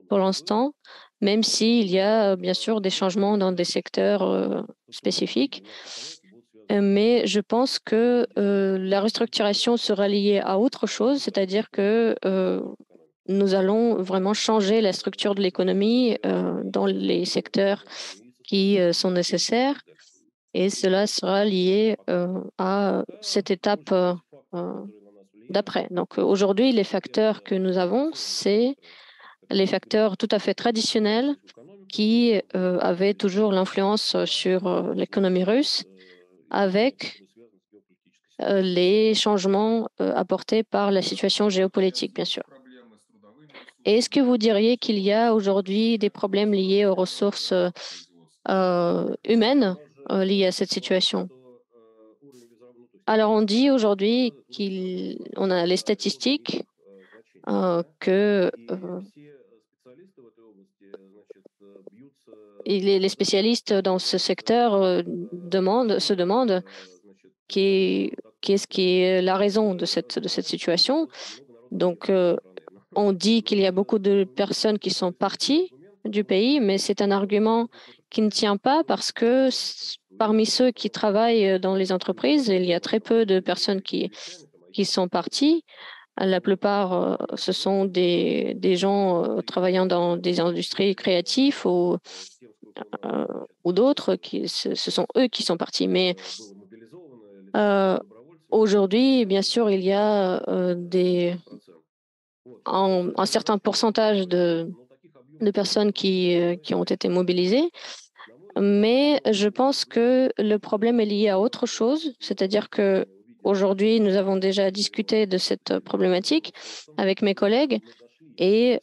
pour l'instant, même s'il y a bien sûr des changements dans des secteurs spécifiques. Mais je pense que la restructuration sera liée à autre chose, c'est-à-dire que nous allons vraiment changer la structure de l'économie dans les secteurs qui sont nécessaires et cela sera lié à cette étape euh, d'après. Donc aujourd'hui, les facteurs que nous avons, c'est les facteurs tout à fait traditionnels qui avaient toujours l'influence sur l'économie russe avec les changements apportés par la situation géopolitique, bien sûr. Et est-ce que vous diriez qu'il y a aujourd'hui des problèmes liés aux ressources humaines liées à cette situation? Alors, on dit aujourd'hui qu'on a les statistiques que les spécialistes dans ce secteur se demandent qu'est-ce qui est la raison de cette situation. Donc, on dit qu'il y a beaucoup de personnes qui sont parties du pays, mais c'est un argument qui ne tient pas parce que parmi ceux qui travaillent dans les entreprises, il y a très peu de personnes qui sont parties. La plupart, ce sont des gens travaillant dans des industries créatives ou d'autres, ce sont eux qui sont partis. Mais euh, aujourd'hui, bien sûr, il y a un certain pourcentage de personnes qui ont été mobilisées, mais je pense que le problème est lié à autre chose, c'est-à-dire que aujourd'hui, nous avons déjà discuté de cette problématique avec mes collègues et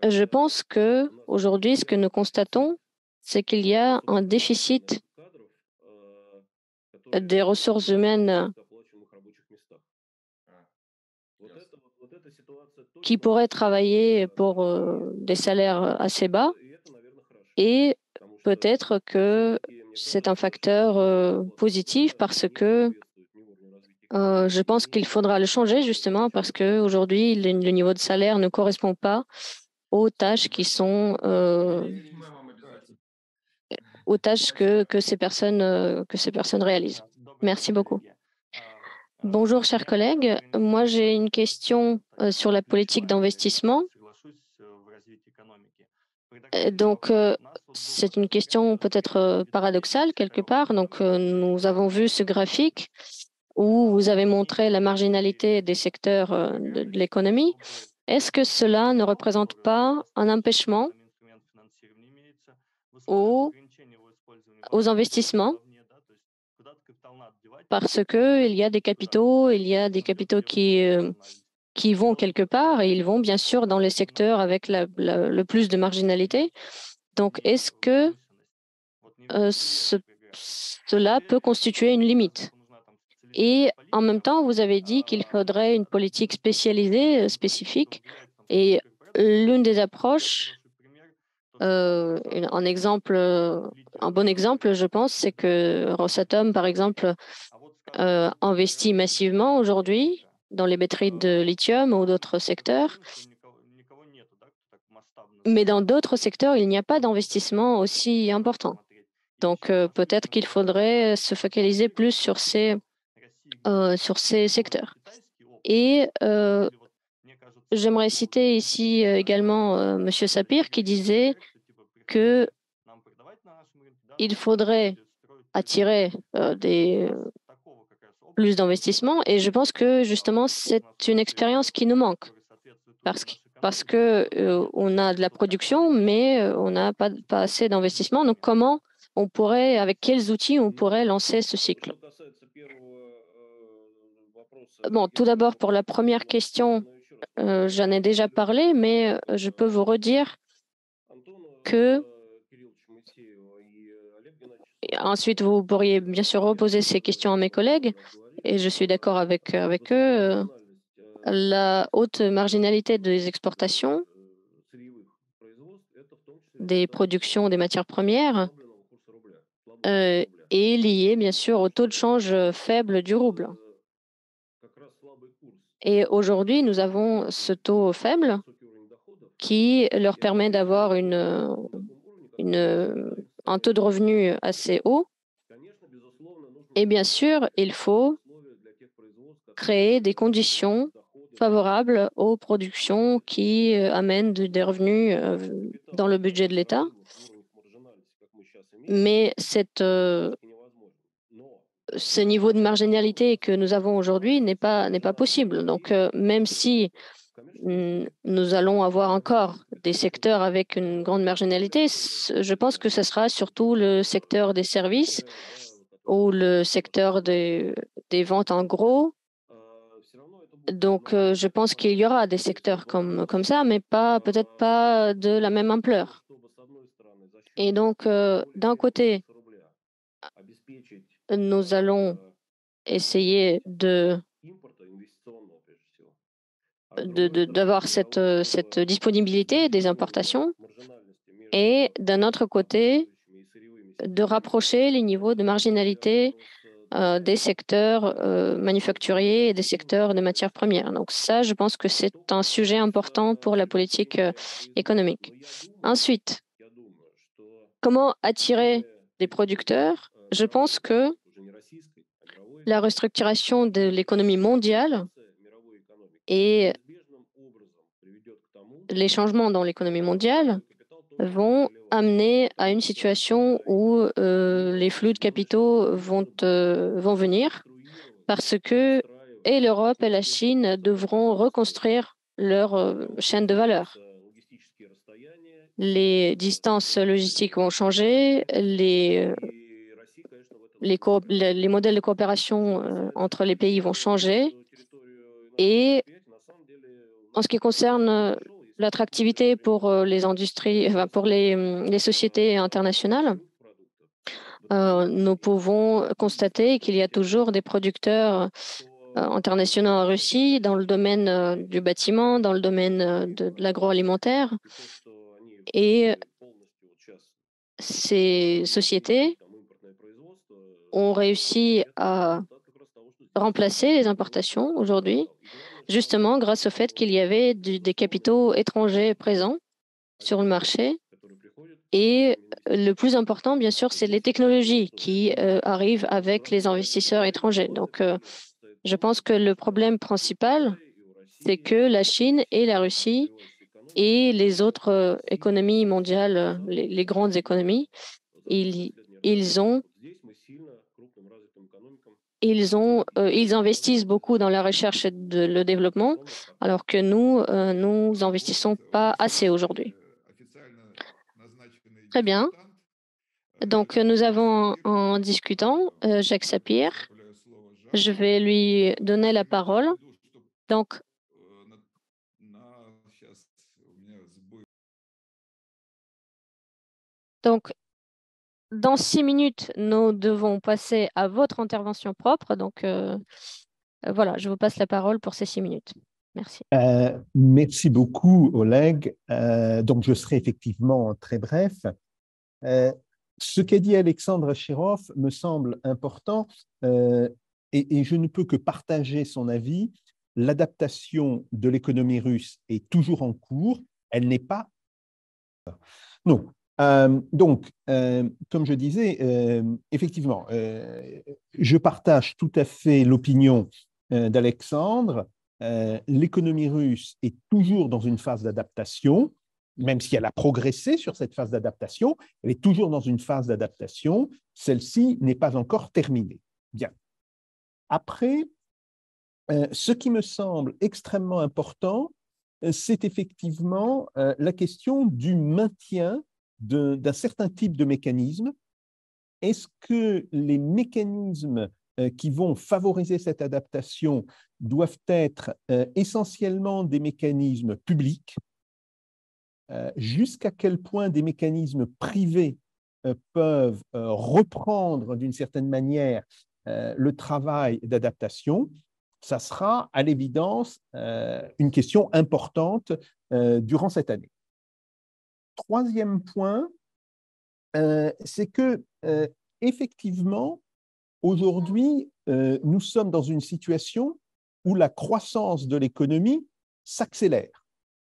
je pense que aujourd'hui, ce que nous constatons, c'est qu'il y a un déficit des ressources humaines qui pourraient travailler pour des salaires assez bas et peut-être que c'est un facteur positif parce que je pense qu'il faudra le changer justement parce qu'aujourd'hui, le niveau de salaire ne correspond pas aux tâches aux tâches que ces personnes réalisent. Merci beaucoup. Bonjour, chers collègues. Moi, j'ai une question sur la politique d'investissement. Donc, c'est une question peut-être paradoxale quelque part. Donc, nous avons vu ce graphique où vous avez montré la marginalité des secteurs de l'économie. Est-ce que cela ne représente pas un empêchement aux, aux investissements parce que il y a des capitaux qui vont quelque part et ils vont bien sûr dans les secteurs avec le plus de marginalité. Donc, est-ce que cela peut constituer une limite? Et en même temps, vous avez dit qu'il faudrait une politique spécialisée, spécifique. Et l'une des approches, un bon exemple, je pense, c'est que Rosatom, par exemple, investit massivement aujourd'hui dans les batteries de lithium ou d'autres secteurs. Mais dans d'autres secteurs, il n'y a pas d'investissement aussi important. Donc, peut-être qu'il faudrait se focaliser plus sur ces secteurs. Et j'aimerais citer ici également M. Sapir qui disait qu'il faudrait attirer plus d'investissements. Et je pense que justement, c'est une expérience qui nous manque parce que on a de la production, mais on n'a pas assez d'investissement. Donc, comment on pourrait, avec quels outils on pourrait lancer ce cycle? Bon, tout d'abord, pour la première question, j'en ai déjà parlé, mais je peux vous redire que ensuite, vous pourriez bien sûr reposer ces questions à mes collègues, et je suis d'accord avec eux. La haute marginalité des exportations, des productions des matières premières, est liée bien sûr au taux de change faible du rouble. Et aujourd'hui, nous avons ce taux faible qui leur permet d'avoir un taux de revenu assez haut. Et bien sûr, il faut créer des conditions favorables aux productions qui amènent des revenus dans le budget de l'État. Mais ce niveau de marginalité que nous avons aujourd'hui n'est pas possible. Donc, même si nous allons avoir encore des secteurs avec une grande marginalité, je pense que ce sera surtout le secteur des services ou le secteur des ventes en gros. Donc, je pense qu'il y aura des secteurs comme ça, mais peut-être pas de la même ampleur. Et donc, d'un côté, nous allons essayer d'avoir cette disponibilité des importations et d'un autre côté, de rapprocher les niveaux de marginalité des secteurs manufacturiers et des secteurs de matières premières. Donc ça, je pense que c'est un sujet important pour la politique économique. Ensuite, comment attirer des producteurs? Je pense que la restructuration de l'économie mondiale et les changements dans l'économie mondiale vont amener à une situation où les flux de capitaux vont venir parce que et l'Europe et la Chine devront reconstruire leur chaîne de valeur. Les distances logistiques vont changer, les modèles de coopération entre les pays vont changer. Et en ce qui concerne l'attractivité pour les industries, enfin, pour les sociétés internationales, nous pouvons constater qu'il y a toujours des producteurs internationaux en Russie dans le domaine du bâtiment, dans le domaine de l'agroalimentaire. Et ces sociétés ont réussi à remplacer les importations aujourd'hui, justement grâce au fait qu'il y avait des capitaux étrangers présents sur le marché. Et le plus important, bien sûr, c'est les technologies qui arrivent avec les investisseurs étrangers. Donc, je pense que le problème principal, c'est que la Chine et la Russie et les autres économies mondiales, les grandes économies, ils investissent beaucoup dans la recherche et le développement, alors que nous investissons pas assez aujourd'hui. Très bien. Donc, nous avons en discutant Jacques Sapir. Je vais lui donner la parole. Donc, dans 6 minutes, nous devons passer à votre intervention propre. Donc, voilà, je vous passe la parole pour ces 6 minutes. Merci. Merci beaucoup, Oleg. Donc, je serai effectivement très bref. Ce qu'a dit Alexandre Chirov me semble important et je ne peux que partager son avis. L'adaptation de l'économie russe est toujours en cours. Elle n'est pas... Non. Donc, comme je disais, effectivement, je partage tout à fait l'opinion d'Alexandre. L'économie russe est toujours dans une phase d'adaptation, même si elle a progressé sur cette phase d'adaptation, elle est toujours dans une phase d'adaptation. Celle-ci n'est pas encore terminée. Bien. Après, ce qui me semble extrêmement important, c'est effectivement la question du maintien d'un certain type de mécanisme. Est-ce que les mécanismes qui vont favoriser cette adaptation doivent être essentiellement des mécanismes publics? Jusqu'à quel point des mécanismes privés peuvent reprendre d'une certaine manière le travail d'adaptation? Ça sera à l'évidence une question importante durant cette année. Troisième point, c'est que effectivement, aujourd'hui, nous sommes dans une situation où la croissance de l'économie s'accélère.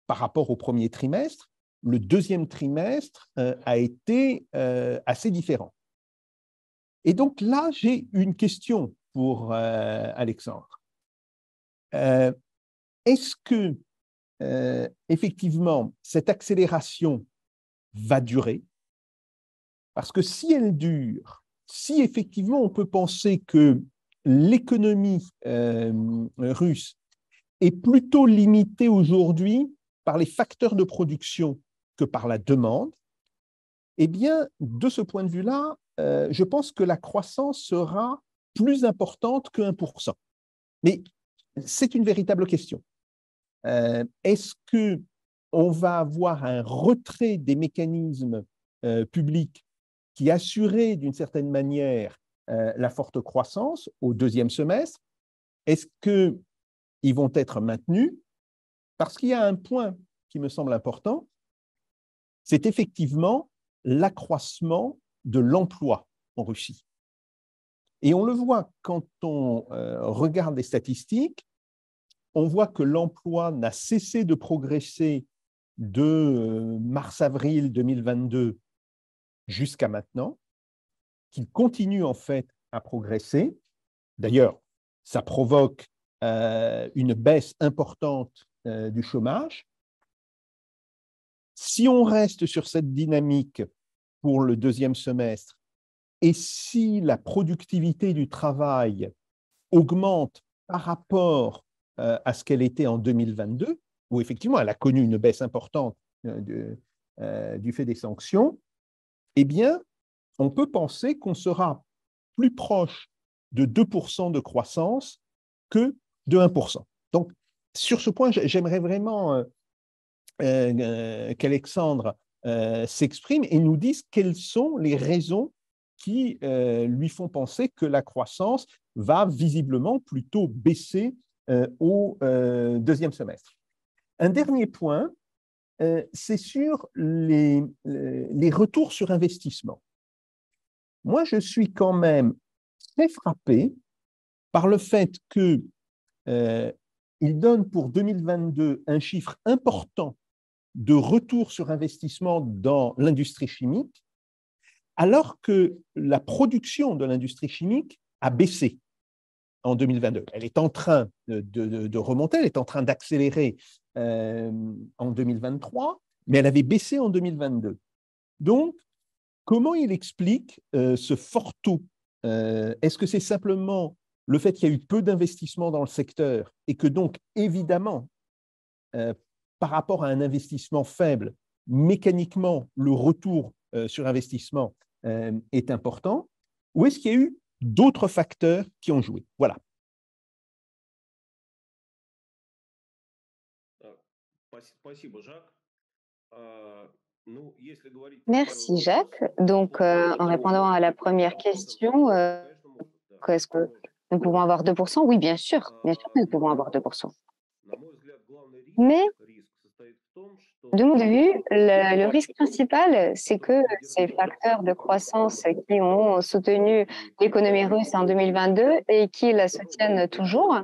par rapport au premier trimestre, le deuxième trimestre a été assez différent. Et donc là, j'ai une question pour Alexandre. Est-ce que, effectivement, cette accélération va durer? Parce que si elle dure, si effectivement on peut penser que l'économie russe est plutôt limitée aujourd'hui par les facteurs de production que par la demande, eh bien, de ce point de vue-là, je pense que la croissance sera plus importante que 1%. Mais c'est une véritable question. Est-ce qu'on va avoir un retrait des mécanismes publics qui assuraient d'une certaine manière la forte croissance au deuxième semestre? Est-ce qu'ils vont être maintenus? Parce qu'il y a un point qui me semble important, c'est effectivement l'accroissement de l'emploi en Russie. Et on le voit quand on regarde les statistiques, on voit que l'emploi n'a cessé de progresser de mars-avril 2022 jusqu'à maintenant, qu'il continue en fait à progresser. D'ailleurs, ça provoque une baisse importante du chômage. Si on reste sur cette dynamique pour le deuxième semestre, et si la productivité du travail augmente par rapport à ce qu'elle était en 2022, où effectivement elle a connu une baisse importante du fait des sanctions, eh bien, on peut penser qu'on sera plus proche de 2% de croissance que de 1%. Donc, sur ce point, j'aimerais vraiment qu'Alexandre s'exprime et nous dise quelles sont les raisons qui lui font penser que la croissance va visiblement plutôt baisser au deuxième semestre. Un dernier point, c'est sur les retours sur investissement. Moi, je suis quand même très frappé par le fait qu'il donne pour 2022 un chiffre important de retour sur investissement dans l'industrie chimique, alors que la production de l'industrie chimique a baissé en 2022. Elle est en train de remonter, elle est en train d'accélérer en 2023, mais elle avait baissé en 2022. Donc, comment il explique ce fort taux? Est-ce que c'est simplement le fait qu'il y a eu peu d'investissement dans le secteur et que donc, évidemment, par rapport à un investissement faible, mécaniquement, le retour sur investissement est important, ou est-ce qu'il y a eu d'autres facteurs qui ont joué? Voilà. Merci, Jacques. Donc, en répondant à la première question, est-ce que nous pouvons avoir 2%? Oui, bien sûr que nous pouvons avoir 2%. Mais, de mon point de vue, le risque principal, c'est que ces facteurs de croissance qui ont soutenu l'économie russe en 2022 et qui la soutiennent toujours,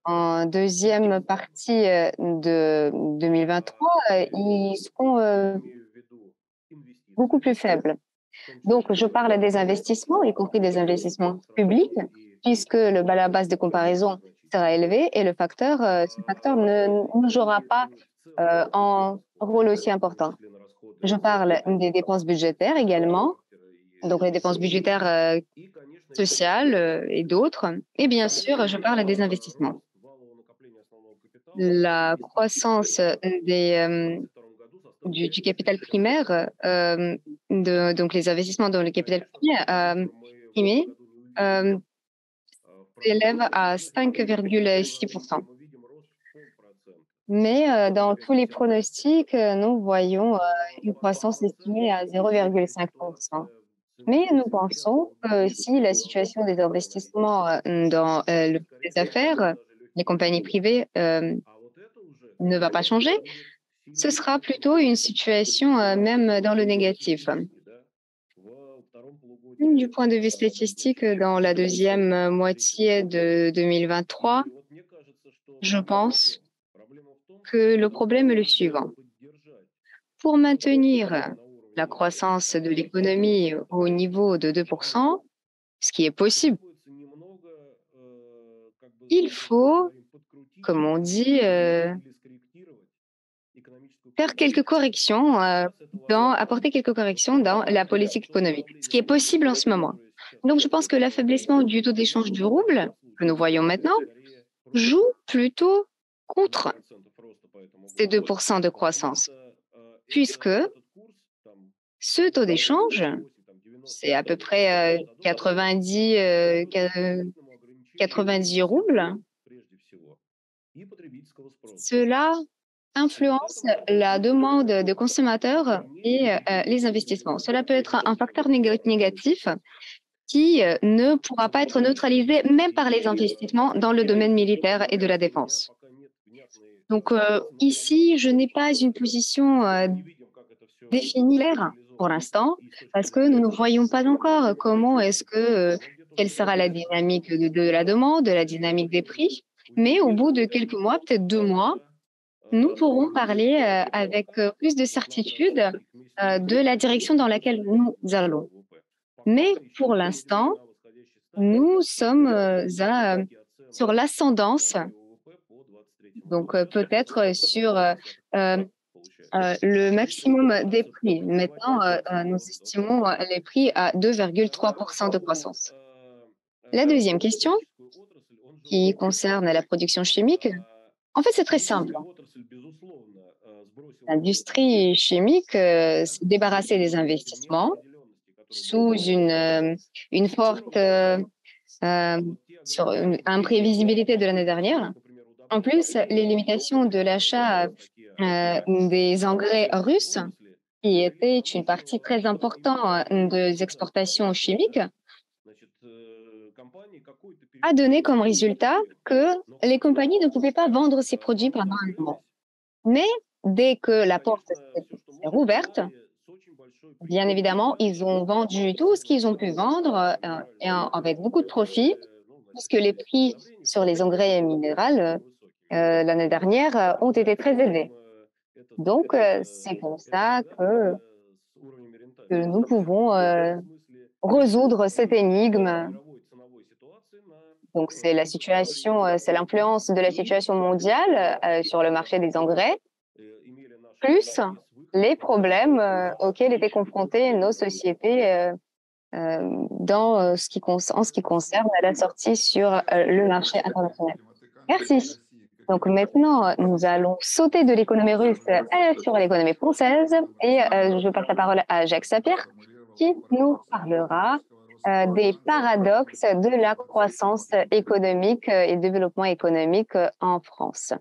en deuxième partie de 2023, ils seront beaucoup plus faibles. Donc, je parle des investissements, y compris des investissements publics, puisque la base de comparaison sera élevée et ce facteur ne jouera pas un rôle aussi important. Je parle des dépenses budgétaires également, donc les dépenses budgétaires sociales et d'autres. Et bien sûr, je parle des investissements. La croissance du capital primaire, donc les investissements dans le capital primaire s'élève à 5,6%. Mais dans tous les pronostics, nous voyons une croissance estimée à 0,5%. Mais nous pensons que si la situation des investissements dans les affaires, les compagnies privées ne va pas changer, ce sera plutôt une situation même dans le négatif. Du point de vue statistique, dans la deuxième moitié de 2023, je pense que le problème est le suivant. Pour maintenir la croissance de l'économie au niveau de 2%, ce qui est possible, il faut, comme on dit, faire quelques corrections, apporter quelques corrections dans la politique économique, ce qui est possible en ce moment. Donc, je pense que l'affaiblissement du taux d'échange du rouble, que nous voyons maintenant, joue plutôt contre ces 2% de croissance, puisque ce taux d'échange, c'est à peu près 90 roubles, cela influence la demande des consommateurs et les investissements. Cela peut être un facteur négatif qui ne pourra pas être neutralisé même par les investissements dans le domaine militaire et de la défense. Donc ici, je n'ai pas une position définie claire pour l'instant, parce que nous ne voyons pas encore comment est-ce que, quelle sera la dynamique de la demande, de la dynamique des prix. Mais au bout de quelques mois, peut-être 2 mois, nous pourrons parler avec plus de certitude de la direction dans laquelle nous allons. Mais pour l'instant, nous sommes sur l'ascendance, donc peut-être sur le maximum des prix. Maintenant, nous estimons les prix à 2,3% de croissance. La deuxième question, qui concerne la production chimique, en fait, c'est très simple. L'industrie chimique s'est débarrassée des investissements sous une forte imprévisibilité de l'année dernière. En plus, les limitations de l'achat des engrais russes, qui était une partie très importante des exportations chimiques, a donné comme résultat que les compagnies ne pouvaient pas vendre ces produits pendant un moment. Mais dès que la porte s'est rouverte, bien évidemment, ils ont vendu tout ce qu'ils ont pu vendre et avec beaucoup de profit, puisque les prix sur les engrais minéraux l'année dernière ont été très élevés. Donc, c'est comme ça que nous pouvons résoudre cette énigme. Donc, c'est la situation, c'est l'influence de la situation mondiale sur le marché des engrais, plus les problèmes auxquels étaient confrontées nos sociétés en ce qui concerne la sortie sur le marché international. Merci. Donc maintenant, nous allons sauter de l'économie russe sur l'économie française et je passe la parole à Jacques Sapir qui nous parlera des paradoxes de la croissance économique et développement économique en France.